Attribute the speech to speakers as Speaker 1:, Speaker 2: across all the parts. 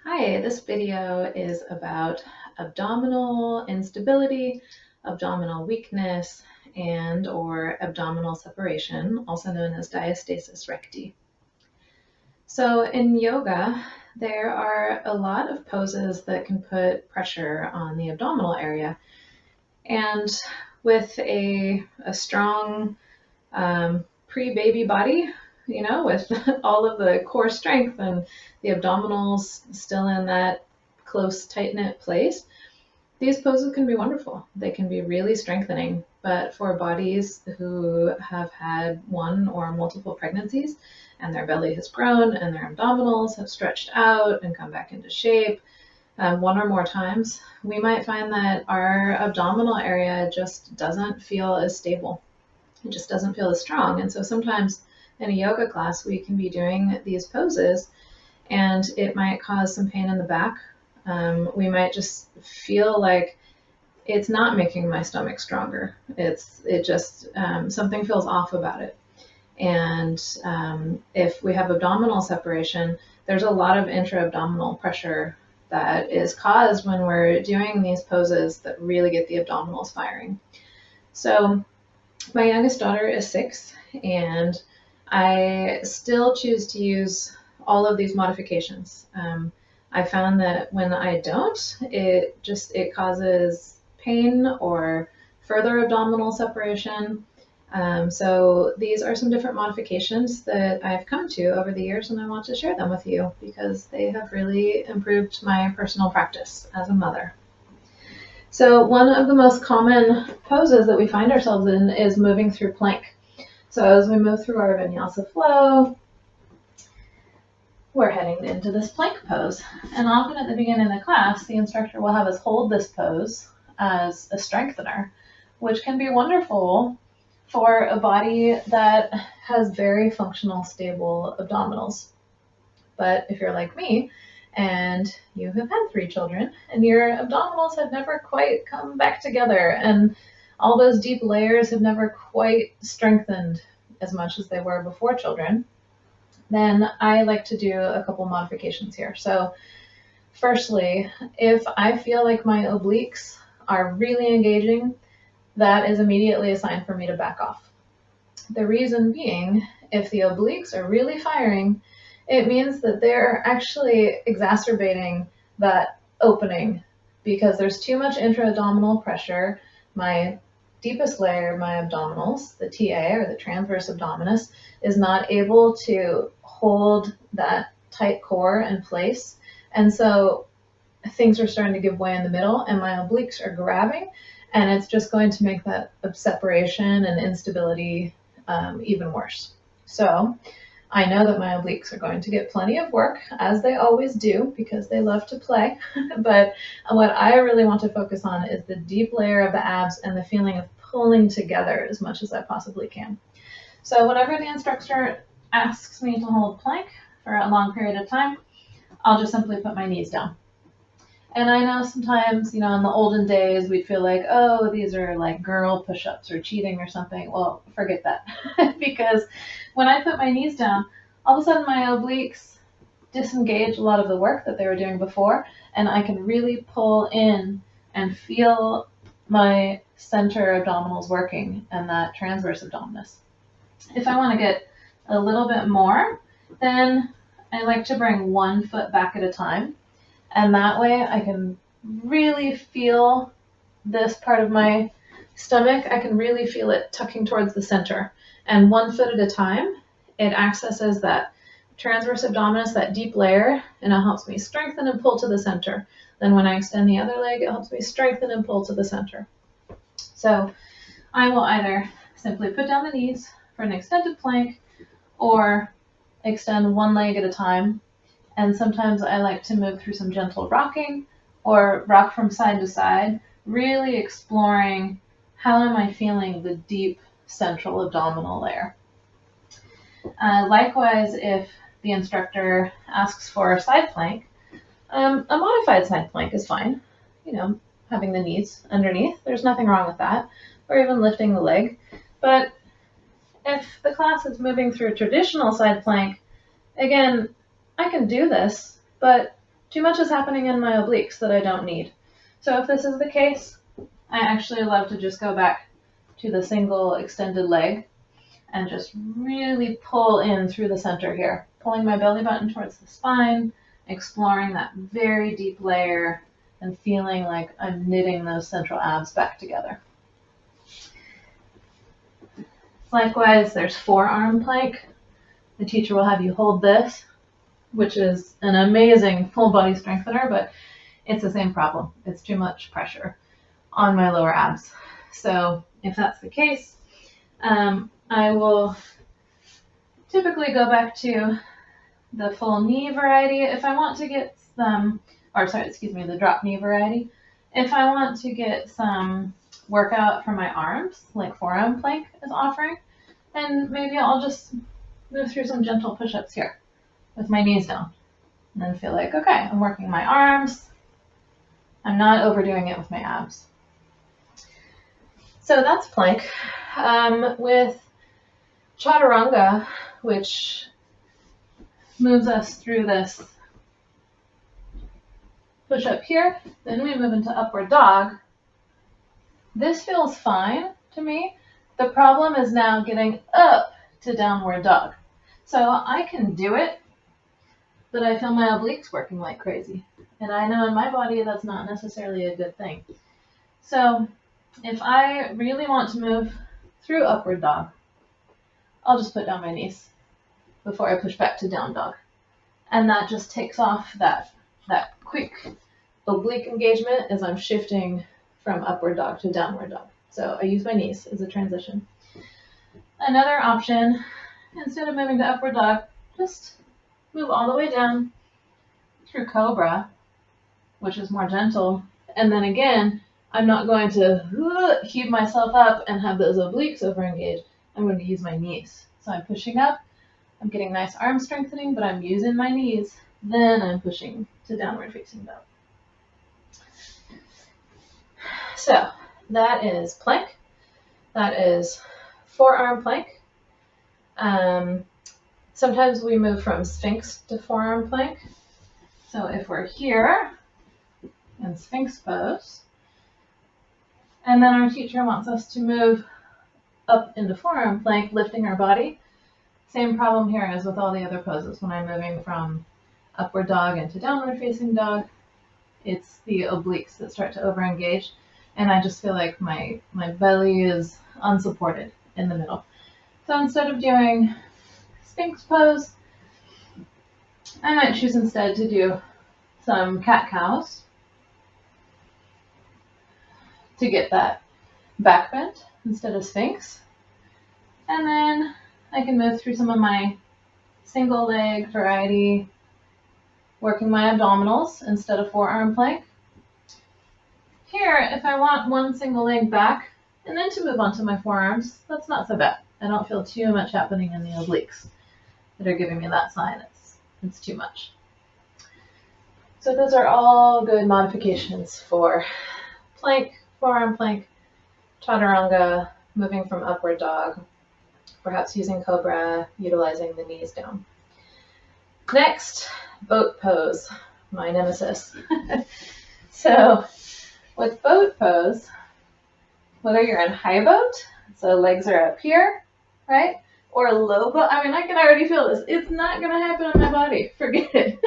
Speaker 1: Hi, this video is about abdominal instability, abdominal weakness, and or abdominal separation, also known as diastasis recti. So in yoga, there are a lot of poses that can put pressure on the abdominal area. And with a strong pre-baby body, with all of the core strength and the abdominals still in that close, tight-knit place, these poses can be wonderful. They can be really strengthening. But for bodies who have had one or multiple pregnancies and their belly has grown and their abdominals have stretched out and come back into shape one or more times, we might find that our abdominal area just doesn't feel as stable. It just doesn't feel as strong. And so sometimes in a yoga class, we can be doing these poses and it might cause some pain in the back. We might just feel like it's not making my stomach stronger. Something feels off about it. And if we have abdominal separation, there's a lot of intra-abdominal pressure that is caused when we're doing these poses that really get the abdominals firing. So my youngest daughter is 6, and I still choose to use all of these modifications. I found that when I don't, it causes pain or further abdominal separation. So these are some different modifications that I've come to over the years, and I want to share them with you because they have really improved my personal practice as a mother. So one of the most common poses that we find ourselves in is moving through plank. So as we move through our vinyasa flow, we're heading into this plank pose. And often at the beginning of the class, the instructor will have us hold this pose as a strengthener, which can be wonderful for a body that has very functional, stable abdominals. But if you're like me, and you have had 3 children, and your abdominals have never quite come back together, and all those deep layers have never quite strengthened as much as they were before children, then I like to do a couple modifications here. So firstly, if I feel like my obliques are really engaging, that is immediately a sign for me to back off. The reason being, if the obliques are really firing, it means that they're actually exacerbating that opening because there's too much intra-abdominal pressure. My deepest layer, my abdominals, the TA or the transverse abdominis, is not able to hold that tight core in place. And so things are starting to give way in the middle and my obliques are grabbing, and it's just going to make that separation and instability even worse. So I know that my obliques are going to get plenty of work, as they always do, because they love to play. But what I really want to focus on is the deep layer of the abs and the feeling of pulling together as much as I possibly can. So whenever the instructor asks me to hold plank for a long period of time, I'll just simply put my knees down. And I know sometimes, in the olden days, we'd feel like, oh, these are like girl push-ups or cheating or something. Well, forget that. Because when I put my knees down, all of a sudden my obliques disengage a lot of the work that they were doing before, and I can really pull in and feel my center abdominals working and that transverse abdominis. If I want to get a little bit more, then I like to bring one foot back at a time. And that way I can really feel this part of my stomach. I can really feel it tucking towards the center. And one foot at a time, it accesses that transverse abdominis, that deep layer, and it helps me strengthen and pull to the center. Then when I extend the other leg, it helps me strengthen and pull to the center. So I will either simply put down the knees for an extended plank or extend one leg at a time. And sometimes I like to move through some gentle rocking or rock from side to side, really exploring how am I feeling the deep central abdominal layer. Likewise, if the instructor asks for a side plank, a modified side plank is fine. Having the knees underneath, there's nothing wrong with that, or even lifting the leg. But if the class is moving through a traditional side plank, again, I can do this, but too much is happening in my obliques that I don't need. So if this is the case, I actually love to just go back to the single extended leg and just really pull in through the center here, pulling my belly button towards the spine, exploring that very deep layer and feeling like I'm knitting those central abs back together. Likewise, there's forearm plank. The teacher will have you hold this, which is an amazing full body strengthener, but it's the same problem. It's too much pressure on my lower abs. So if that's the case, I will typically go back to the full knee variety. If I want to get some, the drop knee variety. If I want to get some workout for my arms, like forearm plank is offering, then maybe I'll just move through some gentle push-ups here with my knees down. And then feel like, okay, I'm working my arms. I'm not overdoing it with my abs. So that's plank. With Chaturanga, which moves us through this push up here, then we move into upward dog. This feels fine to me. The problem is now getting up to downward dog. So I can do it, but I feel my obliques working like crazy. And I know in my body that's not necessarily a good thing. So if I really want to move through upward dog, I'll just put down my knees before I push back to down dog. And that just takes off that quick oblique engagement as I'm shifting from upward dog to downward dog. So I use my knees as a transition. Another option, instead of moving to upward dog, just move all the way down through cobra, which is more gentle. And then again, I'm not going to heave myself up and have those obliques overengaged. I'm going to use my knees. So I'm pushing up, I'm getting nice arm strengthening, but I'm using my knees. Then I'm pushing to downward facing dog. So that is plank. That is forearm plank. Sometimes we move from Sphinx to forearm plank. So if we're here in Sphinx pose, and then our teacher wants us to move up into forearm plank, lifting our body. Same problem here as with all the other poses. When I'm moving from upward dog into downward facing dog, it's the obliques that start to overengage, and I just feel like my belly is unsupported in the middle. So instead of doing Sphinx pose, I might choose instead to do some cat-cows to get that back bend instead of Sphinx. And then I can move through some of my single leg variety, working my abdominals instead of forearm plank. Here, if I want one single leg back and then to move on to my forearms, that's not so bad. I don't feel too much happening in the obliques that are giving me that sign. It's too much. So those are all good modifications for plank, forearm plank, chaturanga, moving from upward dog, perhaps using cobra, utilizing the knees down. Next, boat pose, my nemesis. So with boat pose, whether you're in high boat, so legs are up here, right? Or low boat, I mean, I can already feel this. It's not gonna happen in my body, forget it.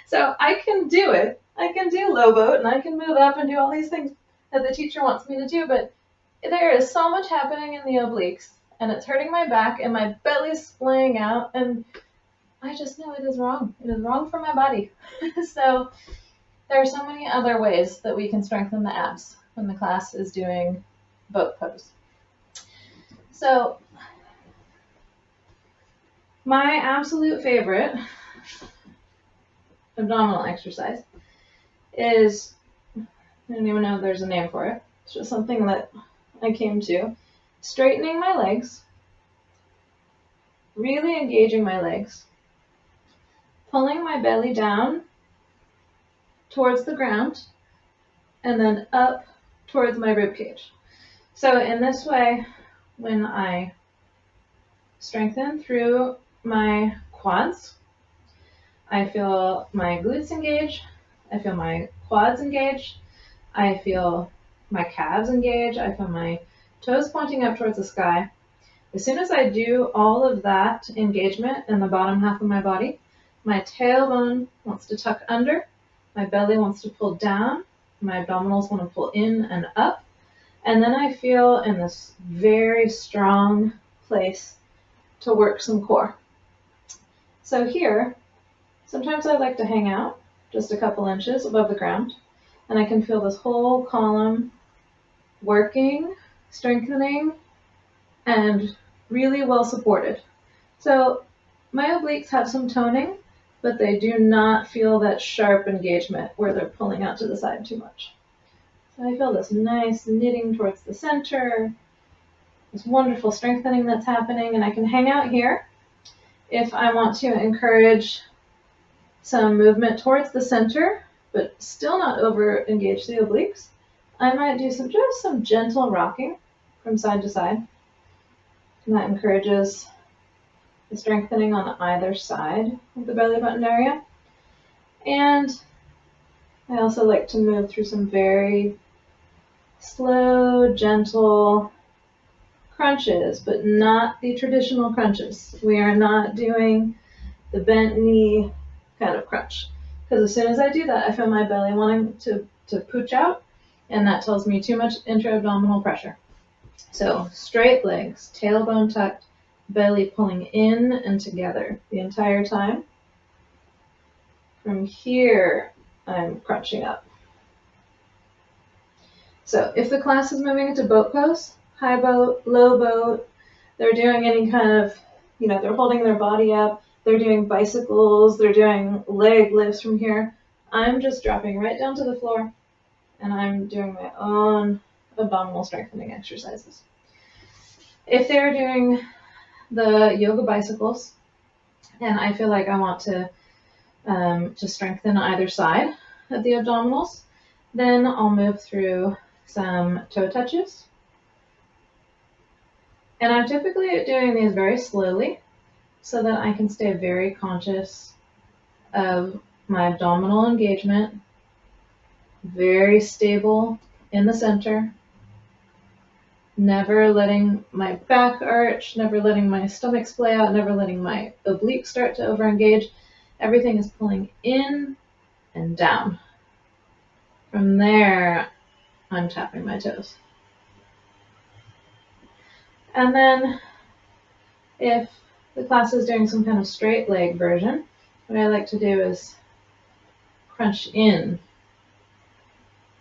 Speaker 1: So I can do it. I can do low boat and I can move up and do all these things that the teacher wants me to do, but there is so much happening in the obliques and it's hurting my back and my belly's splaying out and I just know it is wrong. It is wrong for my body. So there are so many other ways that we can strengthen the abs when the class is doing boat pose. So my absolute favorite abdominal exercise is, I don't even know if there's a name for it. It's just something that I came to. Straightening my legs, really engaging my legs, pulling my belly down towards the ground, and then up towards my rib cage. So in this way, when I strengthen through my quads, I feel my glutes engage. I feel my quads engage. I feel my calves engage. I feel my toes pointing up towards the sky. As soon as I do all of that engagement in the bottom half of my body, my tailbone wants to tuck under, my belly wants to pull down, my abdominals want to pull in and up, and then I feel in this very strong place to work some core. So here, sometimes I like to hang out just a couple inches above the ground, and I can feel this whole column working, strengthening, and really well supported. So my obliques have some toning, but they do not feel that sharp engagement where they're pulling out to the side too much. So I feel this nice knitting towards the center, this wonderful strengthening that's happening, and I can hang out here if I want to encourage some movement towards the center, but still not over engage the obliques. I might do just some gentle rocking from side to side. And that encourages the strengthening on either side of the belly button area. And I also like to move through some very slow, gentle crunches, but not the traditional crunches. We are not doing the bent knee kind of crunch. Because as soon as I do that, I feel my belly wanting to pooch out, and that tells me too much intra-abdominal pressure. So straight legs, tailbone tucked, belly pulling in and together the entire time. From here, I'm crunching up. So if the class is moving into boat pose, high boat, low boat, they're doing any kind of, they're holding their body up, they're doing bicycles, they're doing leg lifts from here, I'm just dropping right down to the floor and I'm doing my own abdominal strengthening exercises. If they're doing the yoga bicycles and I feel like I want to strengthen either side of the abdominals, then I'll move through some toe touches. And I'm typically doing these very slowly so that I can stay very conscious of my abdominal engagement, very stable in the center, never letting my back arch, never letting my stomach splay out, never letting my obliques start to overengage. Everything is pulling in and down. From there, I'm tapping my toes. And then if the class is doing some kind of straight leg version, what I like to do is crunch in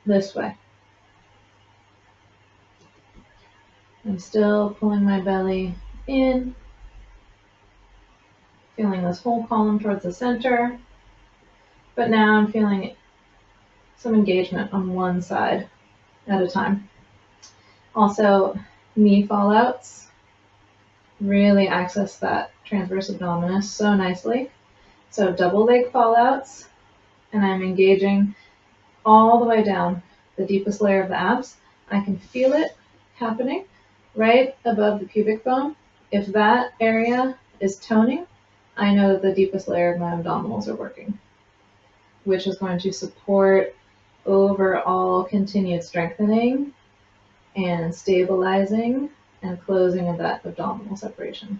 Speaker 1: this way. I'm still pulling my belly in, feeling this whole column towards the center, but now I'm feeling some engagement on one side at a time. Also, knee fallouts really access that transverse abdominis so nicely. So double leg fallouts, and I'm engaging all the way down the deepest layer of the abs. I can feel it happening right above the pubic bone. If that area is toning, I know that the deepest layer of my abdominals are working, which is going to support overall continued strengthening and stabilizing and closing of that abdominal separation.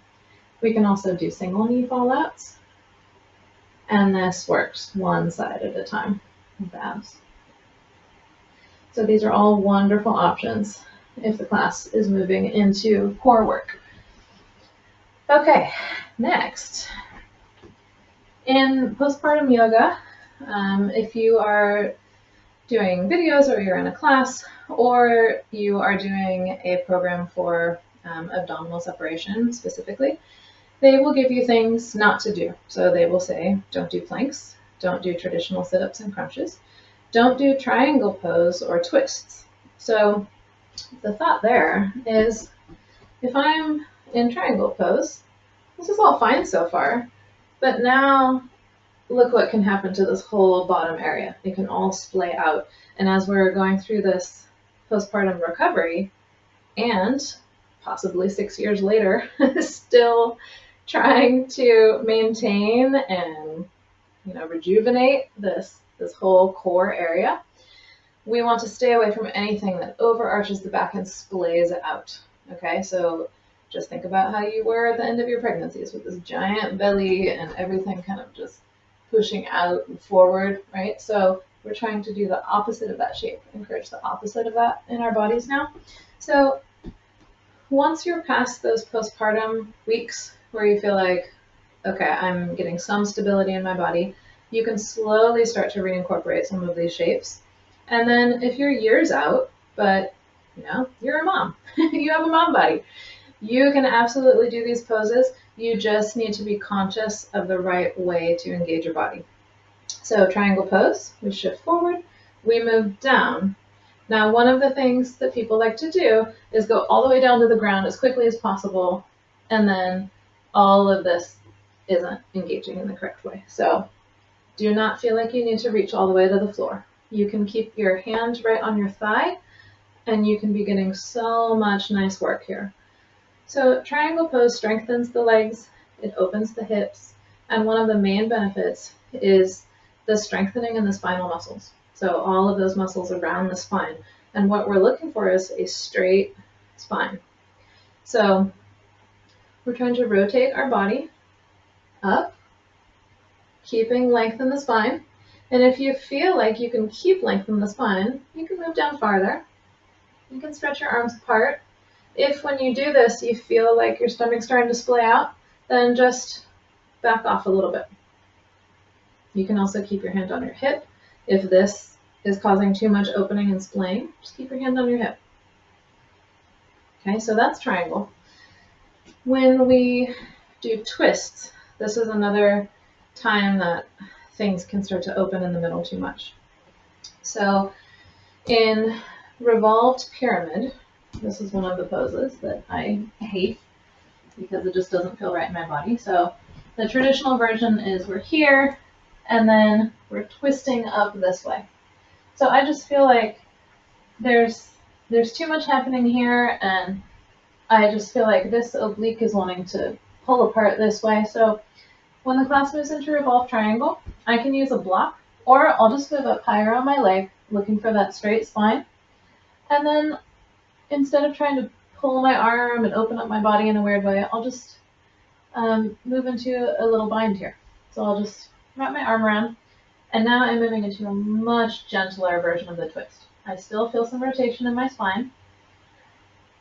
Speaker 1: We can also do single knee fallouts, and this works one side at a time with the abs. So these are all wonderful options if the class is moving into core work. Okay, next. In postpartum yoga, if you are doing videos or you're in a class or you are doing a program for abdominal separation specifically, they will give you things not to do. So they will say, don't do planks, don't do traditional sit-ups and crunches, don't do triangle pose or twists. So the thought there is, if I'm in triangle pose, this is all fine so far, but now look what can happen to this whole bottom area. It can all splay out. And as we're going through this postpartum recovery, and possibly 6 years later, still trying to maintain and rejuvenate this whole core area. We want to stay away from anything that overarches the back and splays it out. Okay, so just think about how you were at the end of your pregnancies with this giant belly and everything kind of just pushing out and forward, right? So we're trying to do the opposite of that shape, encourage the opposite of that in our bodies now. So once you're past those postpartum weeks where you feel like, okay, I'm getting some stability in my body, you can slowly start to reincorporate some of these shapes. And then if you're years out, but you're a mom, you have a mom body, you can absolutely do these poses. You just need to be conscious of the right way to engage your body. So triangle pose, we shift forward, we move down. Now, one of the things that people like to do is go all the way down to the ground as quickly as possible, and then all of this isn't engaging in the correct way. So do not feel like you need to reach all the way to the floor. You can keep your hand right on your thigh, and you can be getting so much nice work here. So triangle pose strengthens the legs, it opens the hips, and one of the main benefits is the strengthening in the spinal muscles. So all of those muscles around the spine. And what we're looking for is a straight spine. So we're trying to rotate our body up, keeping length in the spine. And if you feel like you can keep length in the spine, you can move down farther. You can stretch your arms apart. If when you do this, you feel like your stomach's starting to splay out, then just back off a little bit. You can also keep your hand on your hip. If this is causing too much opening and splaying, just keep your hand on your hip. Okay, so that's triangle. When we do twists, this is another time that things can start to open in the middle too much. So in revolved pyramid, this is one of the poses that I hate because it just doesn't feel right in my body. So the traditional version is we're here and then we're twisting up this way. So I just feel like there's too much happening here, and I just feel like this oblique is wanting to pull apart this way. So when the class moves into revolved triangle, I can use a block, or I'll just move up higher on my leg, looking for that straight spine. And then instead of trying to pull my arm and open up my body in a weird way, I'll just move into a little bind here. So I'll just wrap my arm around, and now I'm moving into a much gentler version of the twist. I still feel some rotation in my spine,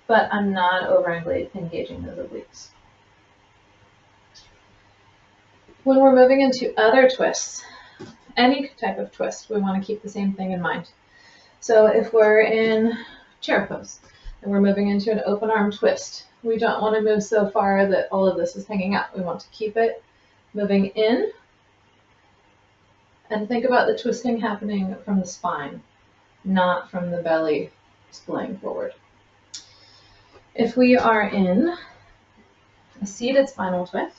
Speaker 1: but I'm not over-engaging those obliques. When we're moving into other twists, any type of twist, we want to keep the same thing in mind. So if we're in chair pose and we're moving into an open arm twist, we don't want to move so far that all of this is hanging out. We want to keep it moving in, and think about the twisting happening from the spine, not from the belly splaying forward. If we are in a seated spinal twist,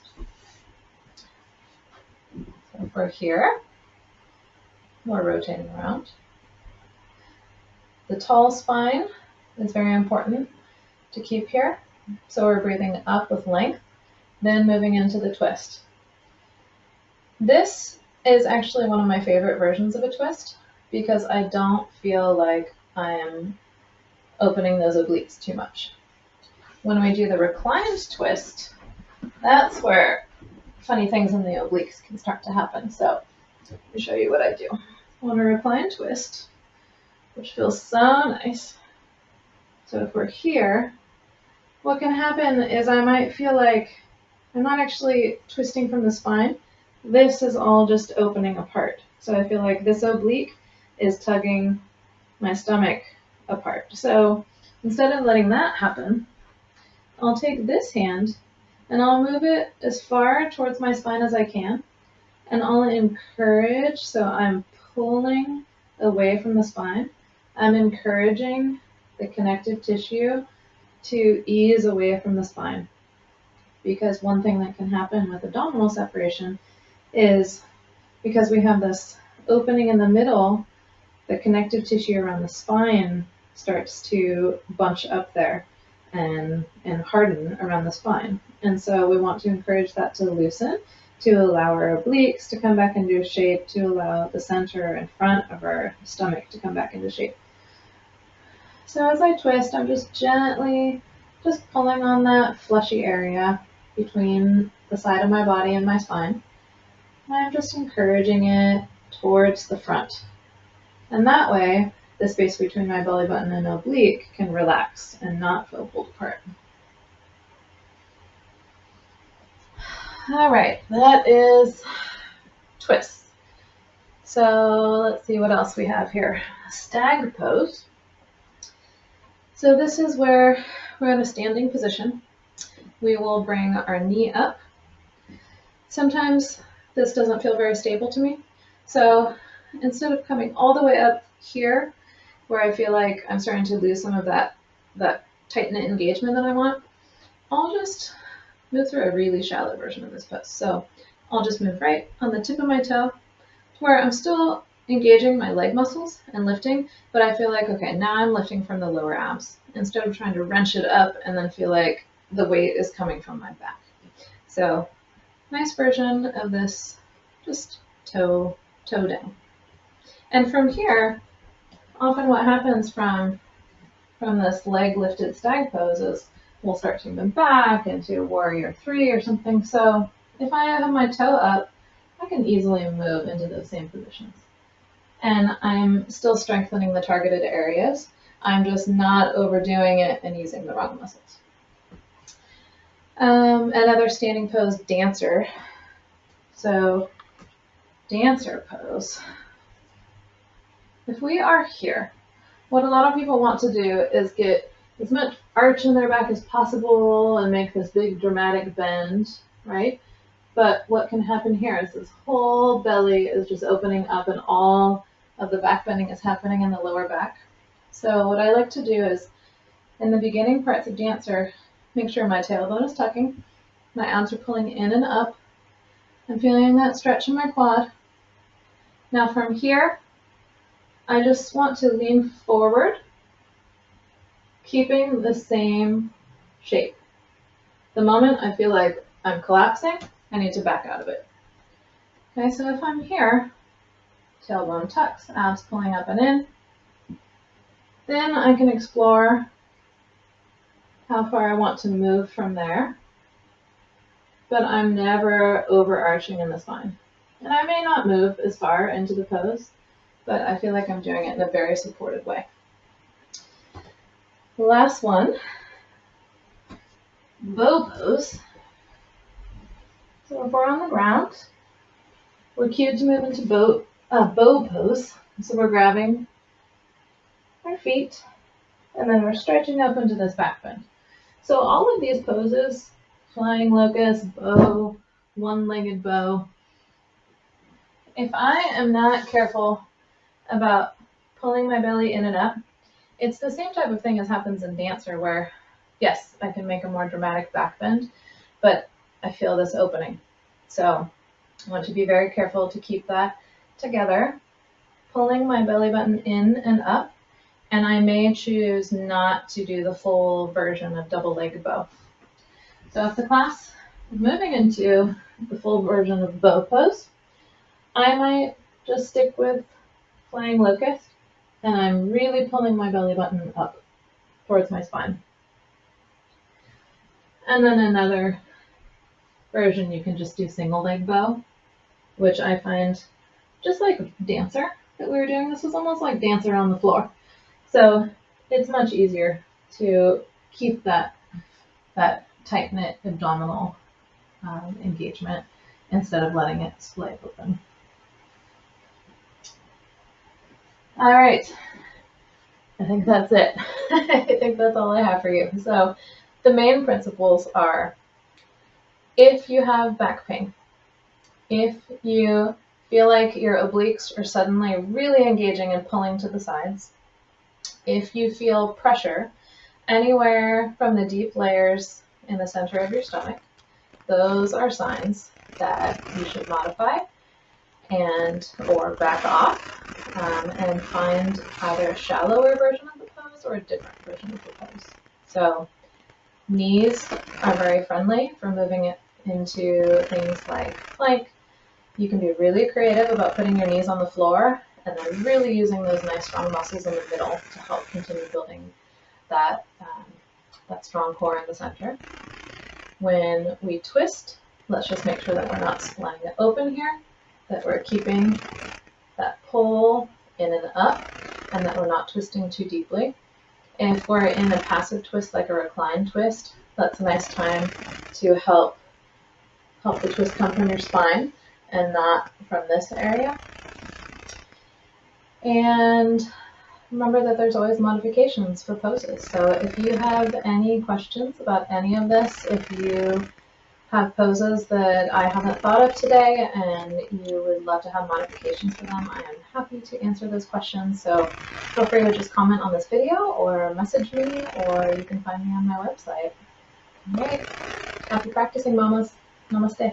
Speaker 1: so if we're here, we're rotating around. The tall spine is very important to keep here. So we're breathing up with length, then moving into the twist. This is actually one of my favorite versions of a twist because I don't feel like I am opening those obliques too much. When we do the reclined twist, that's where funny things in the obliques can start to happen. So let me show you what I do. On a reclined twist, which feels so nice. So if we're here, what can happen is I might feel like I'm not actually twisting from the spine. This is all just opening apart. So I feel like this oblique is tugging my stomach apart. So instead of letting that happen, I'll take this hand and I'll move it as far towards my spine as I can. And I'll encourage, so I'm pulling away from the spine. I'm encouraging the connective tissue to ease away from the spine. Because one thing that can happen with abdominal separation is because we have this opening in the middle, the connective tissue around the spine starts to bunch up there and harden around the spine. And so we want to encourage that to loosen to allow our obliques to come back into shape, to allow the center and front of our stomach to come back into shape. So as I twist, I'm just gently just pulling on that fleshy area between the side of my body and my spine. And I'm just encouraging it towards the front. And that way, the space between my belly button and oblique can relax and not feel pulled apart. All right, that is twists. So let's see what else we have here. Stag pose. So this is where we're in a standing position. We will bring our knee up. Sometimes this doesn't feel very stable to me. So instead of coming all the way up here, where I feel like I'm starting to lose some of that tight knit engagement that I want, I'll just move through a really shallow version of this pose. So I'll just move right on the tip of my toe to where I'm still engaging my leg muscles and lifting, but I feel like, okay, now I'm lifting from the lower abs instead of trying to wrench it up and then feel like the weight is coming from my back. So nice version of this, just toe down. And from here, often what happens from this leg lifted stag pose is we'll start to move back into warrior 3 or something. So if I have my toe up, I can easily move into those same positions. And I'm still strengthening the targeted areas. I'm just not overdoing it and using the wrong muscles. Another standing pose, dancer. So dancer pose. If we are here, what a lot of people want to do is get as much arch in their back as possible and make this big dramatic bend, right? But what can happen here is this whole belly is just opening up and all of the back bending is happening in the lower back. So what I like to do is, in the beginning parts of dancer, make sure my tailbone is tucking, my abs are pulling in and up. I'm feeling that stretch in my quad. Now from here, I just want to lean forward, keeping the same shape. The moment I feel like I'm collapsing, I need to back out of it. Okay, so if I'm here, tailbone tucks, abs pulling up and in, then I can explore how far I want to move from there, but I'm never overarching in the spine. And I may not move as far into the pose, but I feel like I'm doing it in a very supported way. The last one, bow pose. So if we're on the ground, we're cued to move into bow pose. So we're grabbing our feet, and then we're stretching up into this back bend. So all of these poses, flying locust, bow, one-legged bow, if I am not careful about pulling my belly in and up, it's the same type of thing as happens in dancer where, yes, I can make a more dramatic back bend, but I feel this opening. So I want to be very careful to keep that together, pulling my belly button in and up, and I may choose not to do the full version of double-legged bow. So if the class is moving into the full version of bow pose, I might just stick with flying locust, and I'm really pulling my belly button up towards my spine. And then another version, you can just do single leg bow, which I find just like dancer that we were doing. This was almost like dancer on the floor. So it's much easier to keep that tight-knit abdominal engagement instead of letting it splay open. All right, I think that's it. I think that's all I have for you. So the main principles are, if you have back pain, if you feel like your obliques are suddenly really engaging and pulling to the sides, if you feel pressure anywhere from the deep layers in the center of your stomach, those are signs that you should modify or back off and find either a shallower version of the pose or a different version of the pose. So knees are very friendly for moving it into things like plank. You can be really creative about putting your knees on the floor and then really using those nice strong muscles in the middle to help continue building that, that strong core in the center. When we twist, let's just make sure that we're not splaying it open here, that we're keeping that pull in and up, and that we're not twisting too deeply. If we're in a passive twist like a recline twist, that's a nice time to help the twist come from your spine and not from this area. And remember that there's always modifications for poses. So if you have any questions about any of this, if you have poses that I haven't thought of today and you would love to have modifications for them, I am happy to answer those questions. So feel free to just comment on this video or message me, or you can find me on my website. All right. Happy practicing, mamas. Namaste.